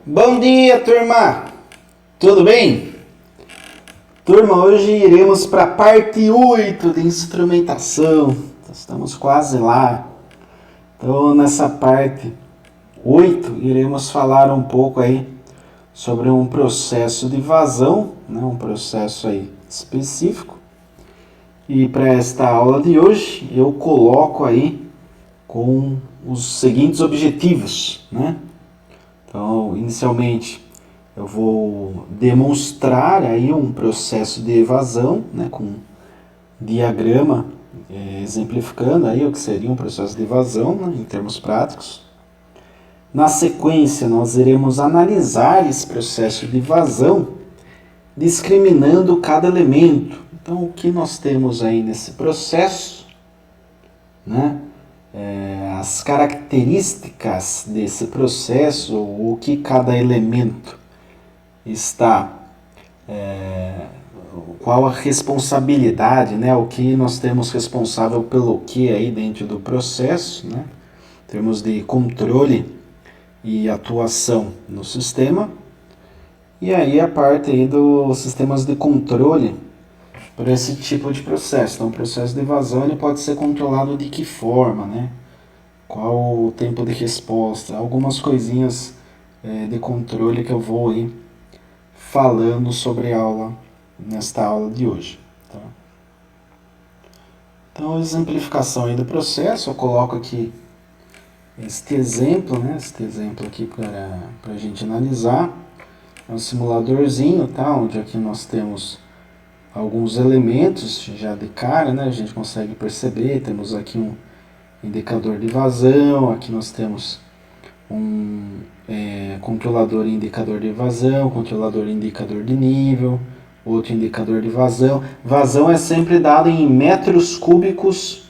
Bom dia, turma! Tudo bem? Turma, hoje iremos para a parte 8 de instrumentação. Estamos quase lá. Então, nessa parte 8, iremos falar um pouco aí sobre um processo de vazão, né? Um processo aí específico. E para esta aula de hoje, eu coloco aí com os seguintes objetivos, né? Então, inicialmente, eu vou demonstrar aí um processo de evasão, né, com diagrama exemplificando aí o que seria um processo de evasão, né, em termos práticos. Na sequência, nós iremos analisar esse processo de evasão, discriminando cada elemento. Então, o que nós temos aí nesse processo, né? As características desse processo, o que cada elemento está, qual a responsabilidade, né? O que nós temos responsável pelo que aí dentro do processo, né? Em termos de controle e atuação no sistema. E aí a parte aí dos sistemas de controle para esse tipo de processo. Então, o processo de evasão ele pode ser controlado de que forma, né? Qual o tempo de resposta, algumas coisinhas de controle que eu vou ir falando sobre a aula, nesta aula de hoje. Tá? Então, a exemplificação aí do processo, eu coloco aqui este exemplo, né? Este exemplo aqui para a gente analisar. É um simuladorzinho, tá? Onde aqui nós temos alguns elementos já de cara, né? A gente consegue perceber, temos aqui um indicador de vazão, aqui nós temos um controlador e indicador de vazão, controlador e indicador de nível, outro indicador de vazão. Vazão é sempre dado em metros cúbicos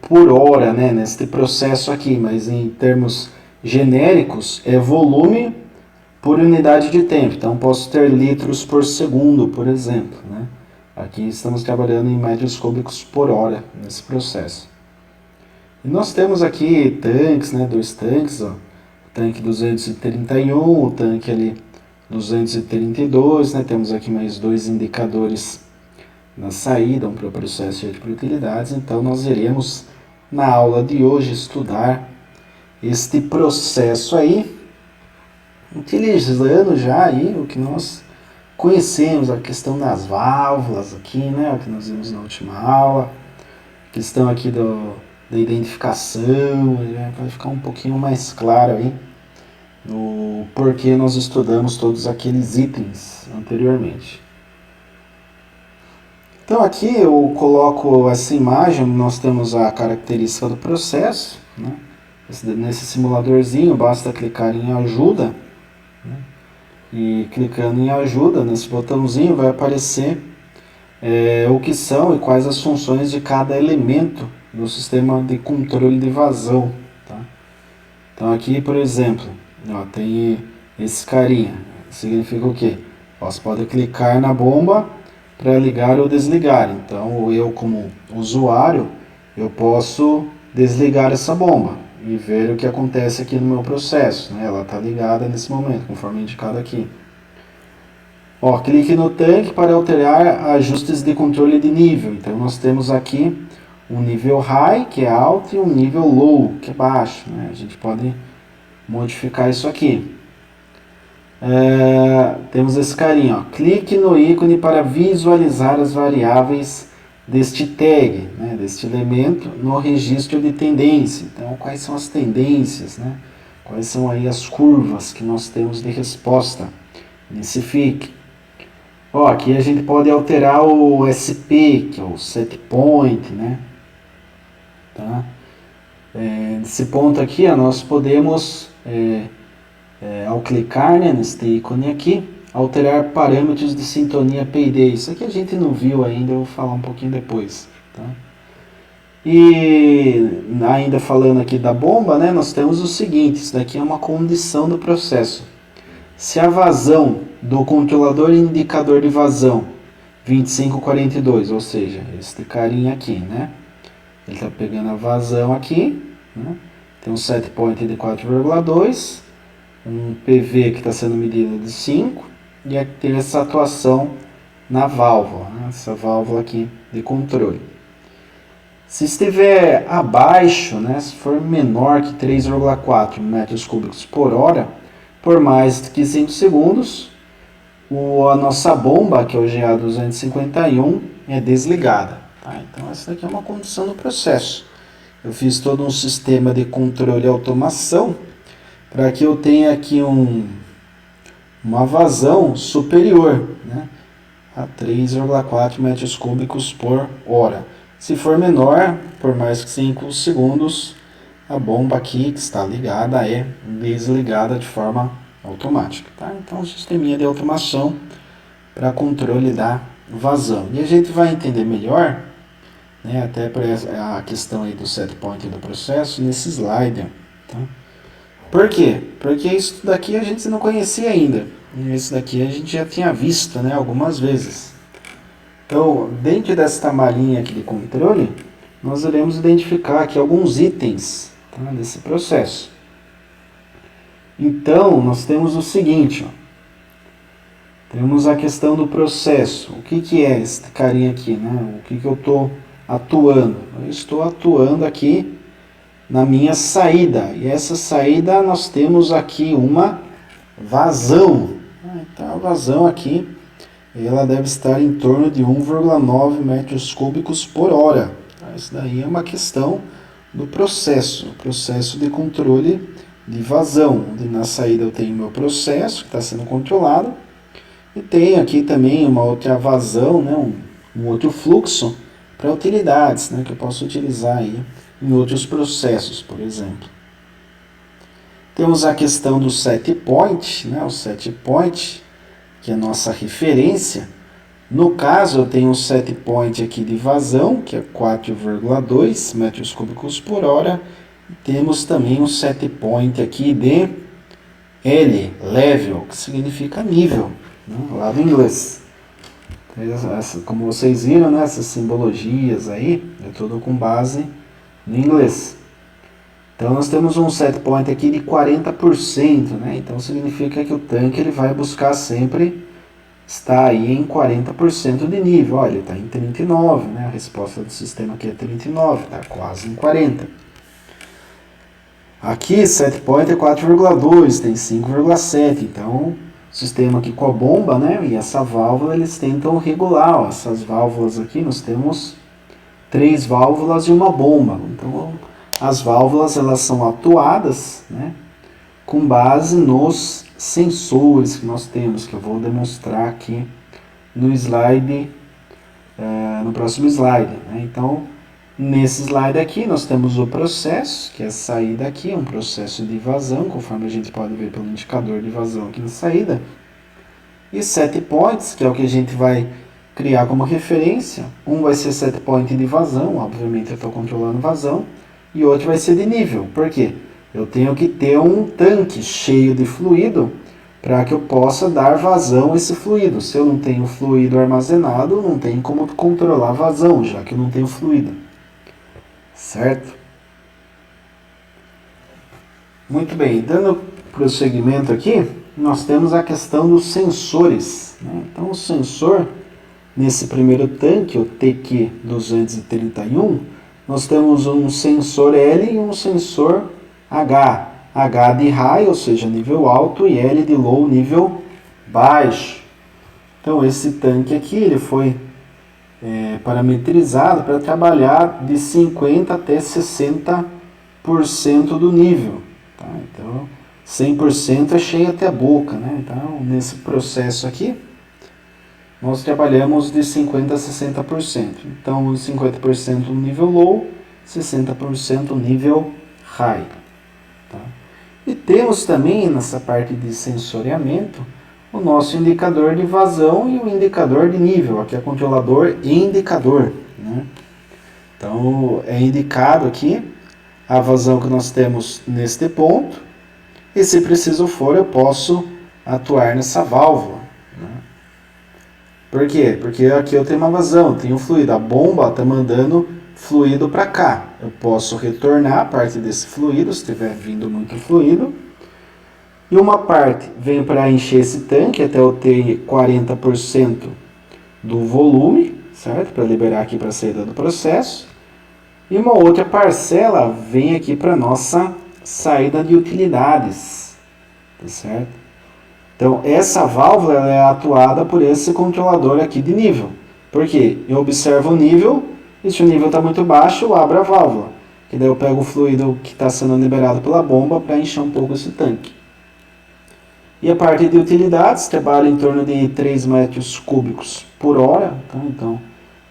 por hora, né, neste processo aqui, mas em termos genéricos é volume por unidade de tempo. Então posso ter litros por segundo, por exemplo, né? Aqui estamos trabalhando em metros cúbicos por hora nesse processo. E nós temos aqui tanques, né, dois tanques, ó, o tanque 231, o tanque ali 232, né, temos aqui mais dois indicadores na saída, um para o processo e outro para utilidades. Então nós iremos na aula de hoje estudar este processo aí, utilizando já aí o que nós conhecemos, a questão das válvulas aqui, né, o que nós vimos na última aula, a questão aqui da identificação, vai ficar um pouquinho mais claro aí do porquê nós estudamos todos aqueles itens anteriormente. Então aqui eu coloco essa imagem, nós temos a característica do processo, né? Nesse simuladorzinho basta clicar em ajuda, né? E clicando em ajuda, nesse botãozinho vai aparecer o que são e quais as funções de cada elemento do sistema de controle de vazão. Tá? Então aqui, por exemplo, ó, tem esse carinha, significa o quê? Você pode clicar na bomba para ligar ou desligar. Então eu como usuário, eu posso desligar essa bomba e ver o que acontece aqui no meu processo, né? Ela está ligada nesse momento, conforme indicado aqui. Ó, clique no tanque para alterar ajustes de controle de nível. Então nós temos aqui um nível high, que é alto, e um nível low, que é baixo, né? A gente pode modificar isso aqui. Temos esse carinha, ó. Clique no ícone para visualizar as variáveis deste tag, né, deste elemento, no registro de tendência. Então, quais são as tendências, né? Quais são aí as curvas que nós temos de resposta nesse FIC. Ó, aqui a gente pode alterar o SP, que é o set point, né? Tá? Nesse ponto aqui, ó, nós podemos, ao clicar, né, nesse ícone aqui, alterar parâmetros de sintonia P&D. Isso aqui a gente não viu ainda, eu vou falar um pouquinho depois. Tá? E ainda falando aqui da bomba, né, nós temos o seguinte, isso daqui é uma condição do processo. Se a vazão do controlador indicador de vazão 2542, ou seja, este carinha aqui, né? Ele está pegando a vazão aqui, né? tem um set point de 4,2, um PV que está sendo medido de 5, e aqui tem essa atuação na válvula, né? Essa válvula aqui de controle. Se estiver abaixo, né, se for menor que 3,4 metros cúbicos por hora, por mais que 5 segundos, a nossa bomba, que é o GA251, é desligada. Tá? Então essa daqui é uma condição do processo. Eu fiz todo um sistema de controle e automação para que eu tenha aqui uma vazão superior, né, a 3,4 metros cúbicos por hora. Se for menor, por mais que 5 segundos, a bomba aqui que está ligada é desligada de forma automática. Tá? Então, um sisteminha de automação para controle da vazão. E a gente vai entender melhor, né, até para a questão aí do set point do processo, nesse slide. Tá? Por quê? Porque isso daqui a gente não conhecia ainda. Isso daqui a gente já tinha visto, né, algumas vezes. Então, dentro desta malinha aqui de controle, nós iremos identificar aqui alguns itens, tá, desse processo. Então, nós temos o seguinte, ó. Temos a questão do processo. O que é esse carinha aqui, né? O que eu estou atuando? Eu estou atuando aqui na minha saída. E essa saída nós temos aqui uma vazão. Então, a vazão aqui, ela deve estar em torno de 1,9 metros cúbicos por hora. Isso daí é uma questão do processo, o processo de controle de vazão, onde na saída eu tenho meu processo que está sendo controlado, e tenho aqui também uma outra vazão, né, um outro fluxo para utilidades, né, que eu posso utilizar aí em outros processos, por exemplo. Temos a questão do set point, né, o set point, que é a nossa referência. No caso, eu tenho um set point aqui de vazão, que é 4,2 metros cúbicos por hora. E temos também um set point aqui de L, level, que significa nível, né, lá do inglês. Como vocês viram, né, essas simbologias aí, é tudo com base no inglês. Então nós temos um set point aqui de 40%, né? Então significa que o tanque ele vai buscar sempre estar aí em 40% de nível. Olha, ele está em 39%, né? A resposta do sistema aqui é 39%, está quase em 40%. Aqui set point é 4,2, tem 5,7, então o sistema aqui com a bomba, né, e essa válvula, eles tentam regular. Ó, essas válvulas aqui, nós temos 3 válvulas e uma bomba. Então as válvulas, elas são atuadas, né, com base nos sensores que nós temos, que eu vou demonstrar aqui no slide, no próximo slide, né? Então, nesse slide aqui, nós temos o processo, que é a saída aqui, um processo de vazão, conforme a gente pode ver pelo indicador de vazão aqui na saída, e set points, que é o que a gente vai criar como referência. Um vai ser set point de vazão, obviamente eu estou controlando vazão, e outro vai ser de nível. Por quê? Eu tenho que ter um tanque cheio de fluido para que eu possa dar vazão a esse fluido. Se eu não tenho fluido armazenado, não tem como controlar a vazão, já que eu não tenho fluido. Certo? Muito bem, dando prosseguimento aqui, nós temos a questão dos sensores, né? Então o sensor, nesse primeiro tanque, o TQ231, nós temos um sensor L e um sensor H. H de high, ou seja, nível alto, e L de low, nível baixo. Então esse tanque aqui, ele foi parametrizado para trabalhar de 50% até 60% do nível. Tá? Então 100% é cheio até a boca, né? Então nesse processo aqui, nós trabalhamos de 50% a 60%. Então, 50% no nível low, 60% no nível high. Tá? E temos também, nessa parte de sensoriamento, o nosso indicador de vazão e o indicador de nível. Aqui é controlador e indicador, né? Então, é indicado aqui a vazão que nós temos neste ponto. E se preciso for, eu posso atuar nessa válvula. Por quê? Porque aqui eu tenho uma vazão, tenho fluido. A bomba está mandando fluido para cá. Eu posso retornar parte desse fluido, se estiver vindo muito fluido. E uma parte vem para encher esse tanque até eu ter 40% do volume, certo? Para liberar aqui para a saída do processo. E uma outra parcela vem aqui para nossa saída de utilidades, tá certo? Então, essa válvula ela é atuada por esse controlador aqui de nível. Por quê? Eu observo o nível, e se o nível está muito baixo, eu abro a válvula. Que daí eu pego o fluido que está sendo liberado pela bomba para encher um pouco esse tanque. E a parte de utilidades trabalha em torno de 3 metros cúbicos por hora. Tá? Então,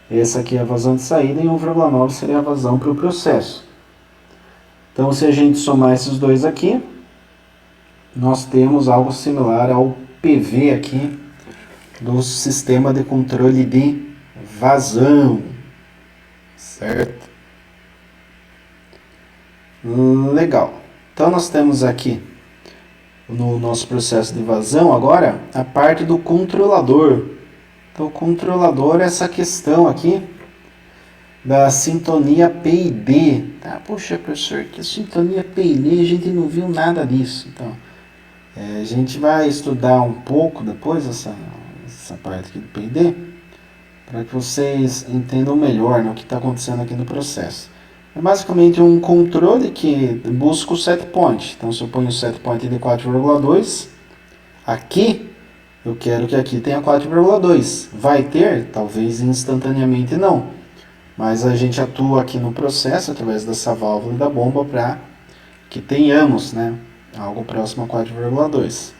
essa aqui é a vazão de saída e 1,9 seria a vazão para o processo. Então, se a gente somar esses dois aqui, nós temos algo similar ao PV aqui do sistema de controle de vazão, certo? Legal. Então, nós temos aqui no nosso processo de vazão agora a parte do controlador. Então, o controlador é essa questão aqui da sintonia P e D. Tá? Puxa, professor, que sintonia P e D? A gente não viu nada disso. Então, a gente vai estudar um pouco depois essa parte aqui do P e D, para que vocês entendam melhor, né, o que está acontecendo aqui no processo. É basicamente um controle que busca o set point. Então, se eu ponho o set point de 4,2, aqui eu quero que aqui tenha 4,2. Vai ter? Talvez instantaneamente não. Mas a gente atua aqui no processo, através dessa válvula da bomba, para que tenhamos, né, algo próximo a 4,2.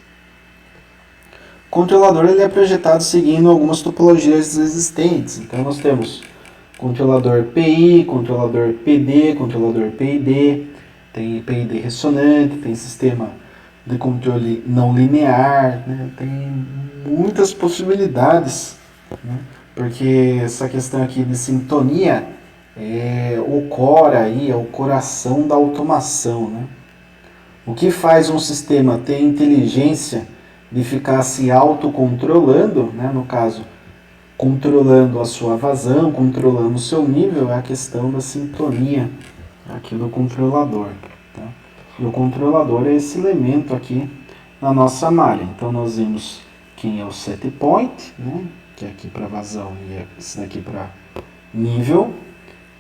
O controlador ele é projetado seguindo algumas topologias existentes. Então nós temos controlador PI, controlador PD, controlador PID, tem PID ressonante, tem sistema de controle não linear, né? Tem muitas possibilidades, né? Porque essa questão aqui de sintonia o core aí é o coração da automação, né? O que faz um sistema ter inteligência de ficar se autocontrolando, né? No caso, controlando a sua vazão, controlando o seu nível, é a questão da sintonia aqui do controlador. Tá? E o controlador é esse elemento aqui na nossa malha. Então nós vimos quem é o set point, né? Que é aqui para vazão e esse daqui para nível.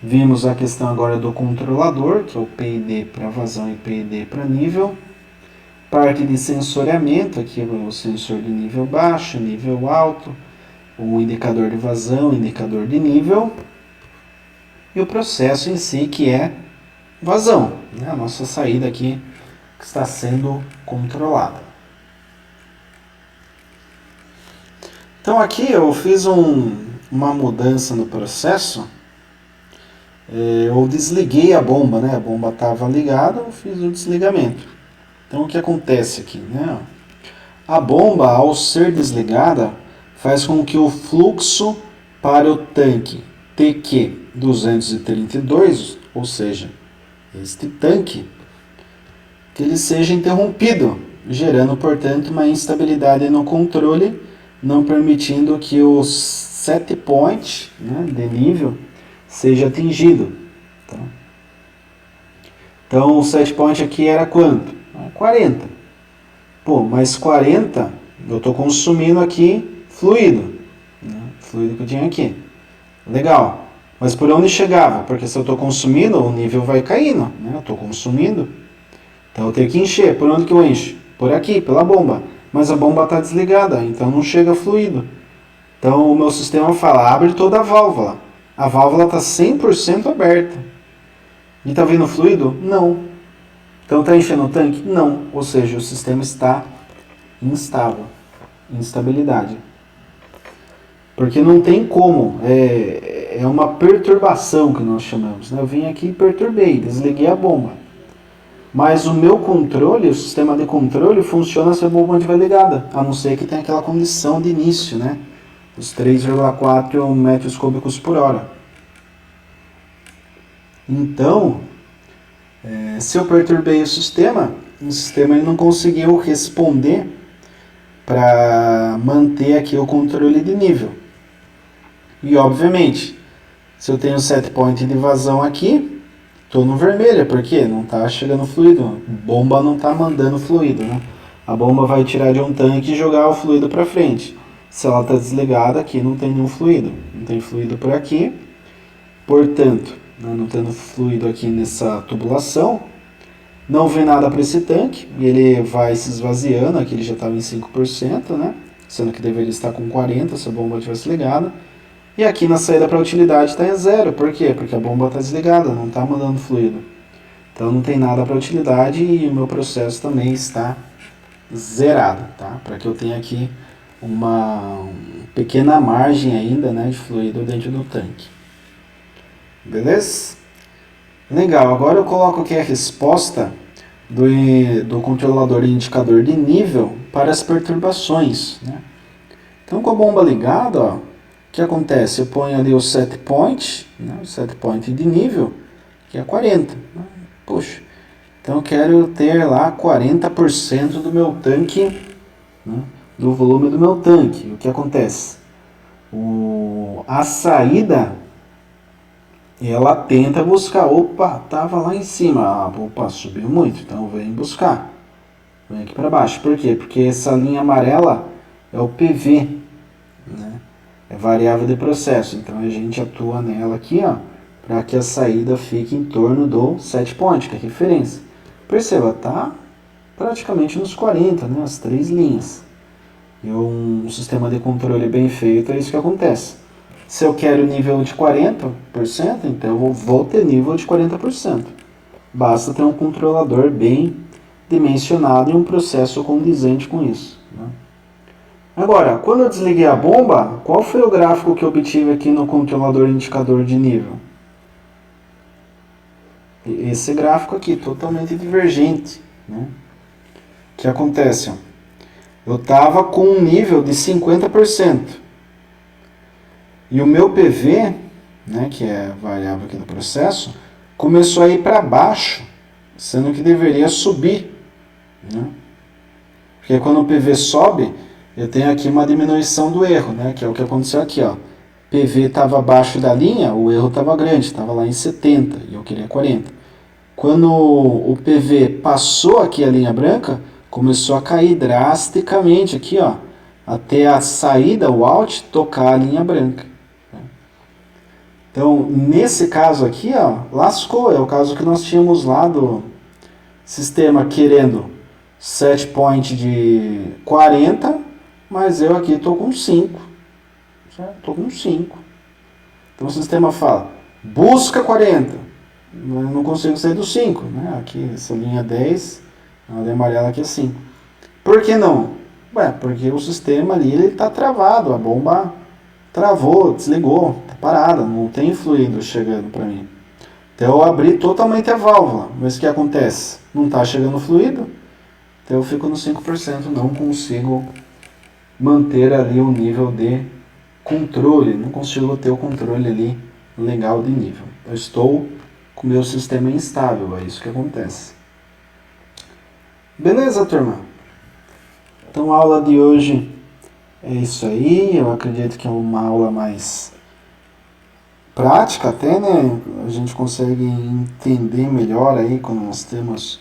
Vimos a questão agora do controlador, que é o PID para vazão e PID para nível. Parte de sensoriamento, aqui é o sensor de nível baixo, nível alto, o indicador de vazão, indicador de nível. E o processo em si, que é vazão, né? A nossa saída aqui que está sendo controlada. Então aqui eu fiz uma mudança no processo. Eu desliguei a bomba, né? A bomba estava ligada, eu fiz o desligamento. Então o que acontece aqui, né? A bomba, ao ser desligada, faz com que o fluxo para o tanque TQ232, ou seja, este tanque, que ele seja interrompido, gerando, portanto, uma instabilidade no controle, não permitindo que o set point, né, de nível seja atingido. Tá? Então, o set point aqui era quanto? 40. Pô, mas 40 eu estou consumindo aqui fluido. Né? Fluido que eu tinha aqui. Legal. Mas por onde chegava? Porque se eu estou consumindo, o nível vai caindo. Né? Eu estou consumindo. Então eu tenho que encher. Por onde que eu encho? Por aqui, pela bomba. Mas a bomba está desligada, então não chega fluido. Então o meu sistema fala, abre toda a válvula. A válvula está 100% aberta. E está vindo fluido? Não. Então está enchendo o tanque? Não. Ou seja, o sistema está instável. Instabilidade. Porque não tem como. É uma perturbação que nós chamamos. Né? Eu vim aqui e perturbei, desliguei a bomba. Mas o meu controle, o sistema de controle, funciona se a bomba estiver ligada. A não ser que tenha aquela condição de início, né? Os 3,4 metros cúbicos por hora. Então, se eu perturbei o sistema ele não conseguiu responder para manter aqui o controle de nível. E, obviamente, Se eu tenho set point de vazão aqui, estou no vermelho, porque não está chegando fluido, bomba não está mandando fluido, né? A bomba vai tirar de um tanque e jogar o fluido para frente. Se ela está desligada, aqui não tem nenhum fluido, não tem fluido por aqui, portanto, né, não tendo fluido aqui nessa tubulação, não vem nada para esse tanque, e ele vai se esvaziando, aqui ele já estava em 5%, né? Sendo que deveria estar com 40% se a bomba tivesse ligada. E aqui na saída para utilidade está em 0, por quê? Porque a bomba está desligada, não está mandando fluido. Então não tem nada para utilidade e o meu processo também está zerado, tá? Para que eu tenha aqui uma pequena margem ainda, né, de fluido dentro do tanque. Beleza? Legal, agora eu coloco aqui a resposta do controlador e indicador de nível para as perturbações, né? Então com a bomba ligada, ó, o que acontece? Eu ponho ali o set point, né, o set point de nível, que é 40. Né? Poxa, então eu quero ter lá 40% do meu tanque, né, do volume do meu tanque. O que acontece? A saída, ela tenta buscar, opa, estava lá em cima, opa, subiu muito, então vem buscar. Vem aqui para baixo. Por quê? Porque essa linha amarela é o PV, né? É variável de processo, então a gente atua nela aqui, ó, para que a saída fique em torno do set point, que é a referência. Perceba, tá praticamente nos 40, né, as 3 linhas. E um sistema de controle bem feito é isso que acontece. Se eu quero nível de 40%, então eu vou ter nível de 40%. Basta ter um controlador bem dimensionado e um processo condizente com isso, né? Agora, quando eu desliguei a bomba, qual foi o gráfico que eu obtive aqui no controlador indicador de nível? Esse gráfico aqui, totalmente divergente, né? O que acontece? Eu estava com um nível de 50%. E o meu PV, né, que é a variável aqui do processo, começou a ir para baixo, sendo que deveria subir, né? Porque quando o PV sobe, eu tenho aqui uma diminuição do erro, né? Que é o que aconteceu aqui, ó. PV estava abaixo da linha, o erro estava grande, estava lá em 70 e eu queria 40. Quando o PV passou aqui a linha branca, começou a cair drasticamente aqui, ó, até a saída, o out, tocar a linha branca. Então, nesse caso aqui, ó, lascou, é o caso que nós tínhamos lá do sistema querendo set point de 40, mas eu aqui estou com 5. Estou com 5. Então o sistema fala, busca 40. Eu não consigo sair do 5. Né? Aqui, essa linha 10, a linha amarela aqui é 5. Por que não? Ué, porque o sistema ali está travado, a bomba travou, desligou, está parada, não tem fluido chegando para mim. Então eu abri totalmente a válvula, mas o que acontece? Não está chegando fluido, então eu fico no 5%, não consigo manter ali o nível de controle, não consigo ter o controle ali legal de nível. Eu estou com o meu sistema instável, é isso que acontece. Beleza, turma? Então a aula de hoje é isso aí, eu acredito que é uma aula mais prática até, né? A gente consegue entender melhor aí quando nós temos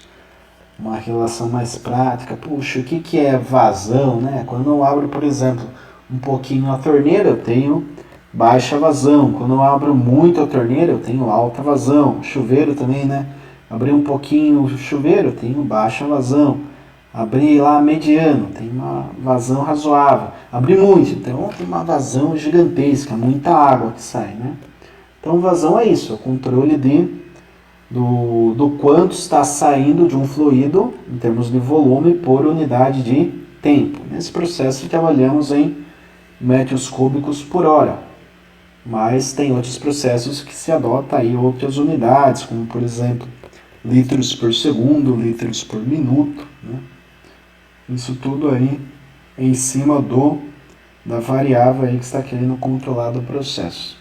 uma relação mais prática. Puxa, o que é vazão, né? Quando eu abro, por exemplo, um pouquinho a torneira, eu tenho baixa vazão. Quando eu abro muito a torneira, eu tenho alta vazão. Chuveiro também, né? Abri um pouquinho o chuveiro, eu tenho baixa vazão. Abri lá mediano, tem uma vazão razoável. Abri muito, então tem uma vazão gigantesca, muita água que sai, né? Então vazão é isso, é o controle do quanto está saindo de um fluido em termos de volume por unidade de tempo. Nesse processo trabalhamos em metros cúbicos por hora, mas tem outros processos que se adota aí outras unidades, como por exemplo litros por segundo, litros por minuto, né? Isso tudo aí em cima da variável aí que está querendo controlar do processo.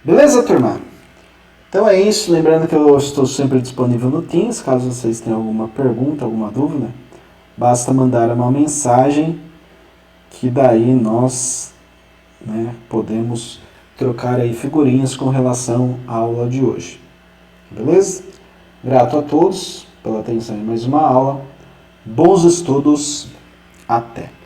Beleza, turma? Então é isso, lembrando que eu estou sempre disponível no Teams, caso vocês tenham alguma pergunta, alguma dúvida, basta mandar uma mensagem que daí nós, né, podemos trocar aí figurinhas com relação à aula de hoje. Beleza? Grato a todos pela atenção em mais uma aula. Bons estudos. Até!